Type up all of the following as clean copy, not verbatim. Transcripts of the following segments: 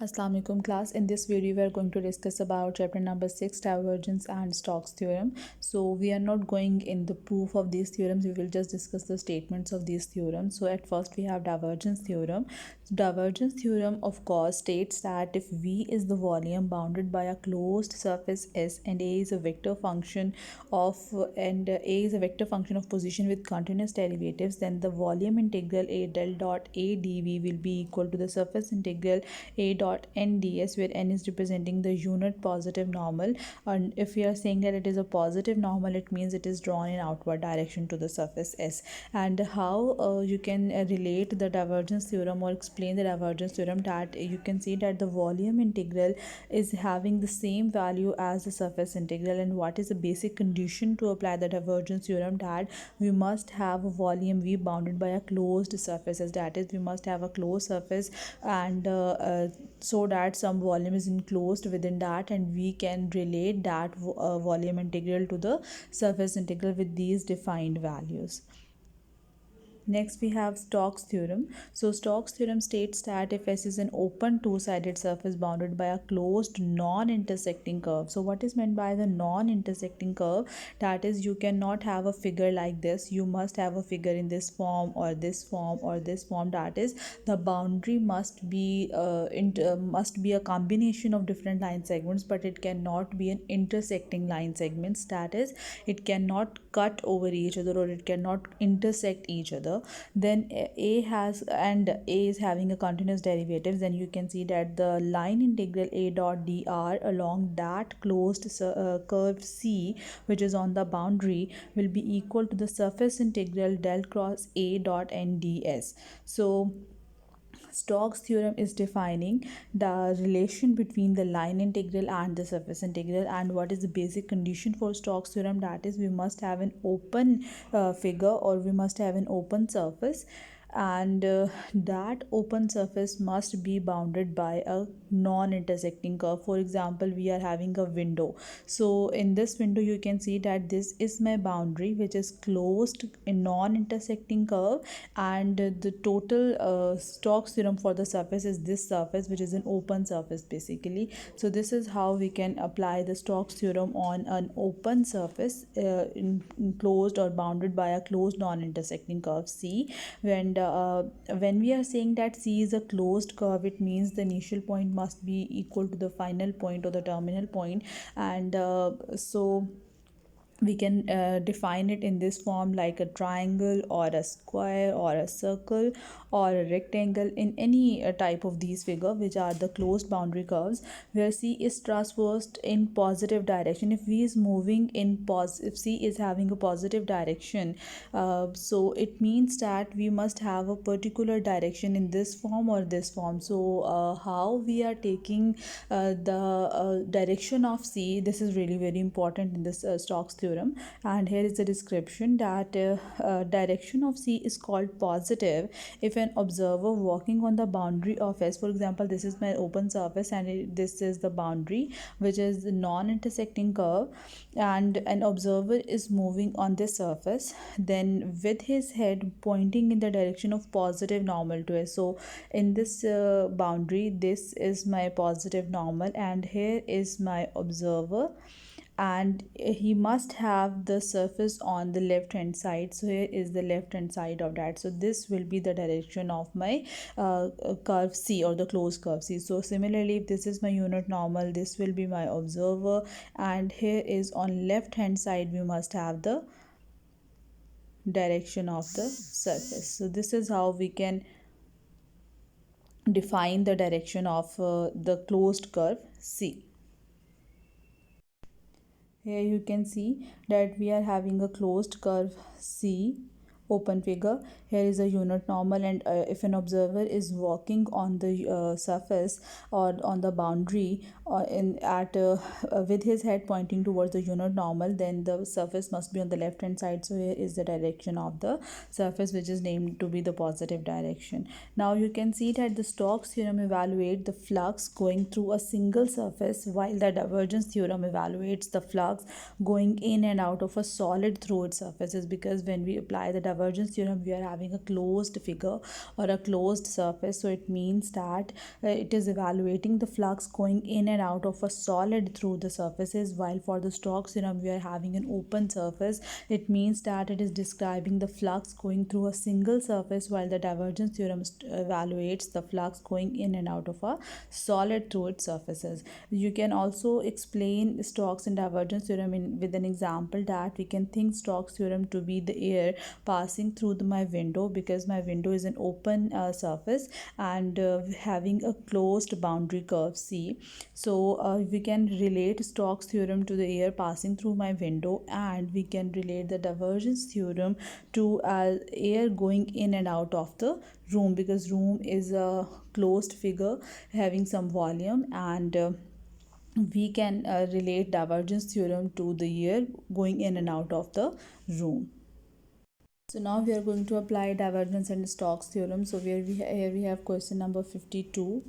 Assalamu alaikum class. In this video we are going to discuss about chapter number 6, divergence and Stokes theorem. So we are not going in the proof of these theorems, we will just discuss the statements of these theorems. So at first we have divergence theorem. Divergence theorem of course states that if V is the volume bounded by a closed surface S and A is a vector function of A is a vector function of position with continuous derivatives, then the volume integral A del dot A dV will be equal to the surface integral A dot n ds, where n is representing the unit positive normal. And if we are saying that it is a positive normal, it means it is drawn in outward direction to the surface S. And how you can relate the divergence theorem or explain the divergence theorem, that you can see that the volume integral is having the same value as the surface integral. And what is the basic condition to apply the divergence theorem? That we must have a volume V bounded by a closed surface, as that is we must have a closed surface, and so that some volume is enclosed within that, and we can relate that volume integral to the surface integral with these defined values. Next we have Stokes theorem. So Stokes theorem states that if S is an open two-sided surface bounded by a closed non-intersecting curve. So what is meant by the non-intersecting curve? That is, you cannot have a figure like this. You must have a figure in this form or this form or this form. That is, the boundary must be a combination of different line segments, but it cannot be an intersecting line segments. That is, it cannot cut over each other or it cannot intersect each other. Then A is having a continuous derivatives, then you can see that the line integral A dot dr along that closed curve C, which is on the boundary, will be equal to the surface integral del cross A dot n ds. So Stokes theorem is defining the relation between the line integral and the surface integral. And what is the basic condition for Stokes theorem? That is, we must have an open figure, or we must have an open surface, and that open surface must be bounded by a non-intersecting curve. For example, we are having a window. So in this window you can see that this is my boundary, which is closed in non-intersecting curve, and the total Stokes theorem for the surface is this surface, which is an open surface basically. So this is how we can apply the Stokes theorem on an open surface enclosed or bounded by a closed non-intersecting curve C. When we are saying that C is a closed curve, it means the initial point must be equal to the final point or the terminal point. And so we can define it in this form, like a triangle or a square or a circle or a rectangle, in any type of these figure, which are the closed boundary curves, where C is transversed in positive direction. If V is moving in if C is having a positive direction, so it means that we must have a particular direction in this form or this form. So how we are taking the direction of C, this is really very important in this Stokes theorem. And here is the description, that direction of C is called positive if an observer walking on the boundary of S, for example, this is my open surface and this is the boundary, which is the non-intersecting curve, and an observer is moving on this surface, then with his head pointing in the direction of positive normal to S. So in this boundary, this is my positive normal and here is my observer, and he must have the surface on the left hand side. So here is the left hand side of that. So this will be the direction of my curve C, or the closed curve C. So similarly, if this is my unit normal, this will be my observer, and here is on left hand side we must have the direction of the surface. So this is how we can define the direction of the closed curve C. Here you can see that we are having a closed curve C, open figure. Here is a unit normal, and if an observer is walking on the surface or on the boundary with his head pointing towards the unit normal, then the surface must be on the left hand side. So here is the direction of the surface, which is named to be the positive direction. Now you can see that the Stokes theorem evaluates the flux going through a single surface, while the divergence theorem evaluates the flux going in and out of a solid through its surfaces, because when we apply the divergence theorem, we are having a closed figure or a closed surface. So it means that it is evaluating the flux going in and out of a solid through the surfaces, while for the Stokes theorem we are having an open surface. It means that it is describing the flux going through a single surface, while the divergence theorem evaluates the flux going in and out of a solid through its surfaces. You can also explain Stokes and divergence theorem with an example, that we can think Stokes theorem to be the air passing through my window, because my window is an open surface and having a closed boundary curve C. So we can relate Stokes theorem to the air passing through my window, and we can relate the divergence theorem to air going in and out of the room, because room is a closed figure having some volume, and we can relate divergence theorem to the air going in and out of the room. So now we are going to apply divergence and Stokes theorem. So here we have question number 52.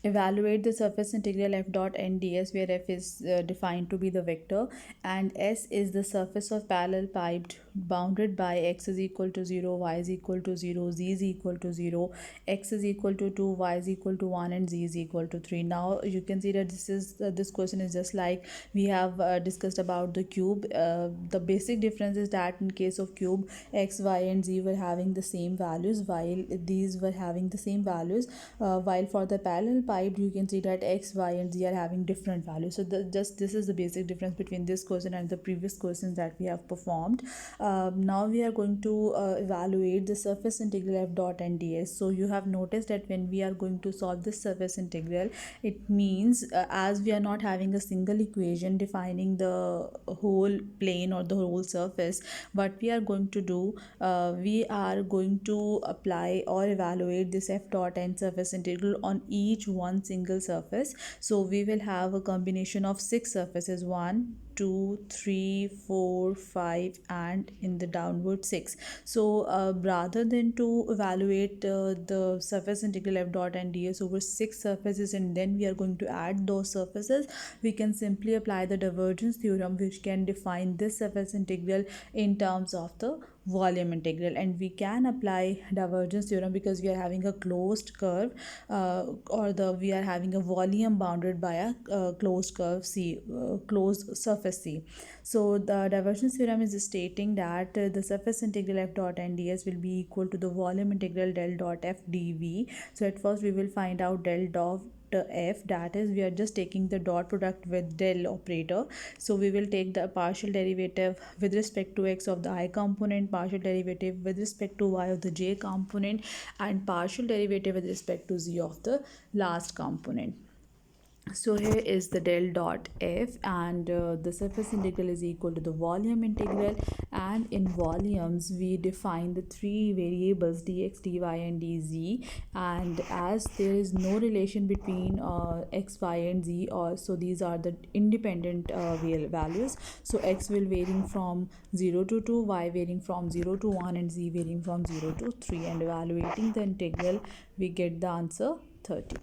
Evaluate the surface integral f dot n ds, where f is defined to be the vector and s is the surface of parallel pipe bounded by x is equal to 0, y is equal to 0, z is equal to 0, x is equal to 2, y is equal to 1, and z is equal to 3. Now you can see that this question is just like we have discussed about the cube. The basic difference is that in case of cube, x, y, and z were having the same values, while these were having the same values, while for the parallel pipe you can see that x, y, and z are having different values. So this is the basic difference between this question and the previous questions that we have performed. Now we are going to evaluate the surface integral f dot n ds. So you have noticed that when we are going to solve this surface integral, it means as we are not having a single equation defining the whole plane or the whole surface, what we are going to do, we are going to apply or evaluate this f dot n surface integral on each one single surface. So we will have a combination of 6 surfaces, 1, 2, 3, 4, 5, and in the downward 6. So rather than to evaluate the surface integral f dot n ds over 6 surfaces and then we are going to add those surfaces, we can simply apply the divergence theorem, which can define this surface integral in terms of the volume integral. And we can apply divergence theorem because we are having a closed curve, we are having a volume bounded by a closed curve C, closed surface C. So the divergence theorem is stating that the surface integral f dot n ds will be equal to the volume integral del dot f dv. So at first we will find out del dot f, that is we are just taking the dot product with del operator. So we will take the partial derivative with respect to x of the I component, partial derivative with respect to y of the j component, and partial derivative with respect to z of the last component. So here is the del dot f, and the surface integral is equal to the volume integral, and in volumes we define the three variables dx, dy, and dz, and as there is no relation between x, y, and z, so these are the independent real values. So x will varying from 0 to 2, y varying from 0 to 1, and z varying from 0 to 3, and evaluating the integral we get the answer 30.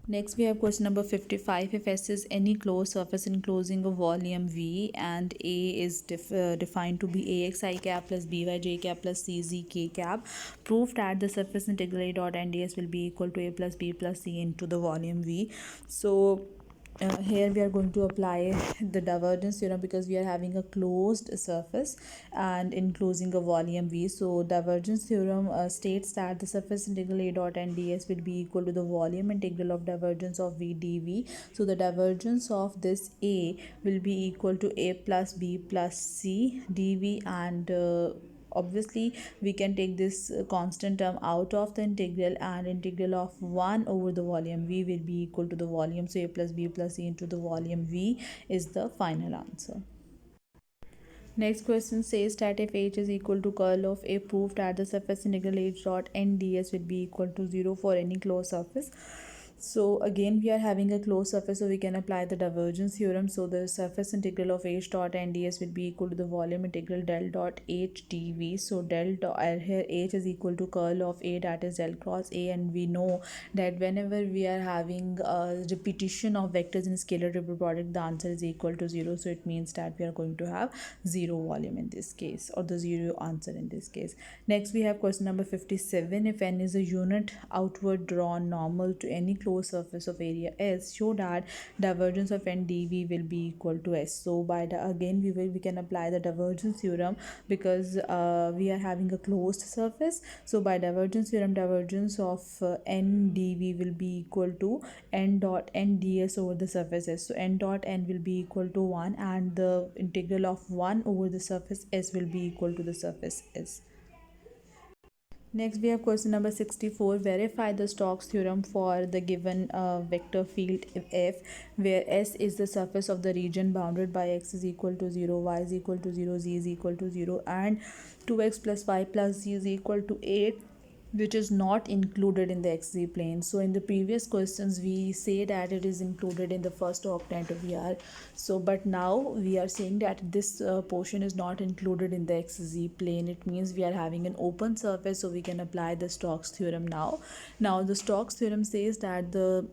Next we have question number 55. If S is any closed surface enclosing a volume V and A is defined to be AXI cap plus BY J cap plus CZ K cap, prove that the surface integral A dot NDS will be equal to A plus B plus C into the volume V. So here we are going to apply the divergence theorem because we are having a closed surface and enclosing a volume V. So divergence theorem states that the surface integral A dot n ds will be equal to the volume integral of divergence of V dV. So the divergence of this A will be equal to A plus B plus C dV, and obviously we can take this constant term out of the integral, and integral of 1 over the volume V will be equal to the volume. So A plus B plus C into the volume V is the final answer. Next question says that if H is equal to curl of A, prove that the surface integral H dot n ds will be equal to 0 for any closed surface. So again we are having a closed surface, so we can apply the divergence theorem. So the surface integral of h dot n ds will be equal to the volume integral del dot h dv. So del dot here h is equal to curl of a, that is del cross a, and we know that whenever we are having a repetition of vectors in scalar triple product, the answer is equal to 0. So it means that we are going to have zero volume in this case, or the zero answer in this case. Next we have question number 57. If n is a unit outward drawn normal to any closed surface of area S, show that divergence of n dv will be equal to S. So by the again we can apply the divergence theorem, because we are having a closed surface. So by divergence theorem, divergence of n dv will be equal to n dot n ds over the surface S. So n dot n will be equal to 1, and the integral of 1 over the surface S will be equal to the surface S. Next we have question number 64. Verify the Stokes theorem for the given vector field F, where S is the surface of the region bounded by x is equal to 0, y is equal to 0, z is equal to 0, and 2x plus y plus z is equal to 8, which is not included in the xz plane. So in the previous questions we say that it is included in the first octant VR. So but now we are saying that this portion is not included in the xz plane. It means we are having an open surface, so we can apply the Stokes theorem now. Now the Stokes theorem says that the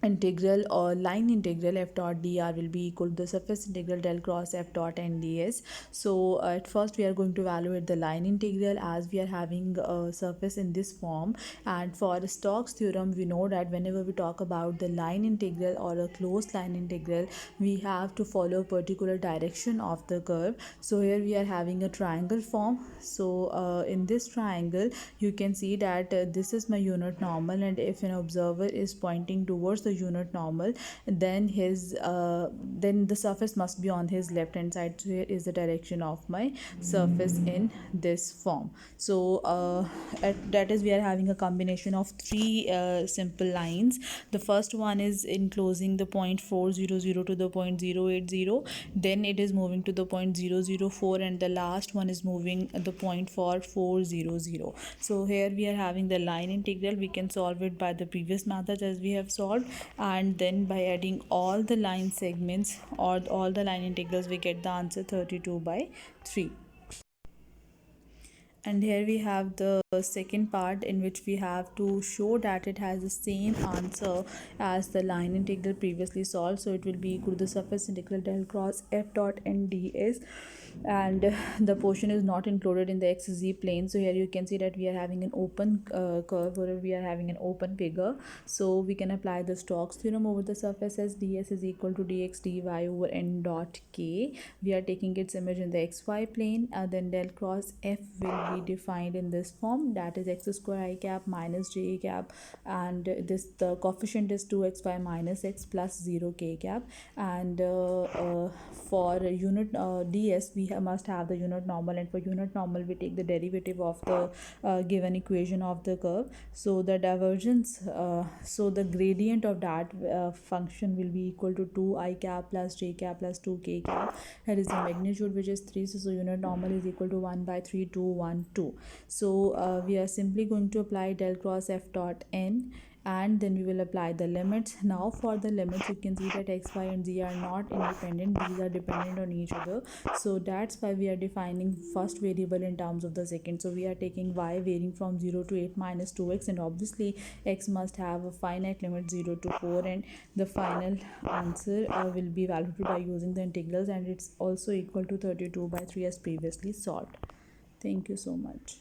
integral or line integral f dot dr will be equal to the surface integral del cross f dot n ds. So at first we are going to evaluate the line integral, as we are having a surface in this form. And for the Stokes theorem, we know that whenever we talk about the line integral or a closed line integral, we have to follow a particular direction of the curve. So here we are having a triangle form. So in this triangle you can see that this is my unit normal, and if an observer is pointing towards the unit normal, then then the surface must be on his left hand side. So here is the direction of my surface in this form. So that is, we are having a combination of three simple lines. The first one is enclosing the point 400 to the point 080, then it is moving to the point 004, and the last one is moving the point for 400. So here we are having the line integral. We can solve it by the previous methods as we have solved, and then by adding all the line segments or all the line integrals, we get the answer 32/3. And here we have the second part, in which we have to show that it has the same answer as the line integral previously solved. So it will be equal to the surface integral del cross f dot n ds, and the portion is not included in the xz plane. So here you can see that we are having an open curve, or we are having an open figure. So we can apply the Stokes theorem over the surface as ds is equal to dx dy over n dot k. We are taking its image in the xy plane, and then del cross f will be defined in this form, that is x square I cap minus j cap, and this the coefficient is 2xy minus x plus 0 k cap. And for unit ds we must have the unit normal, and for unit normal we take the derivative of the given equation of the curve. So the divergence, so the gradient of that function will be equal to 2 I cap plus j cap plus 2 k cap. Here is the magnitude, which is 3. So unit normal is equal to 1/3,212. So we are simply going to apply del cross f dot n, and then we will apply the limits. Now for the limits, you can see that x, y and z are not independent, these are dependent on each other. So that's why we are defining first variable in terms of the second. So we are taking y varying from 0 to 8 minus 2x, and obviously x must have a finite limit 0 to 4, and the final answer will be evaluated by using the integrals, and it's also equal to 32/3 as previously solved. Thank you so much.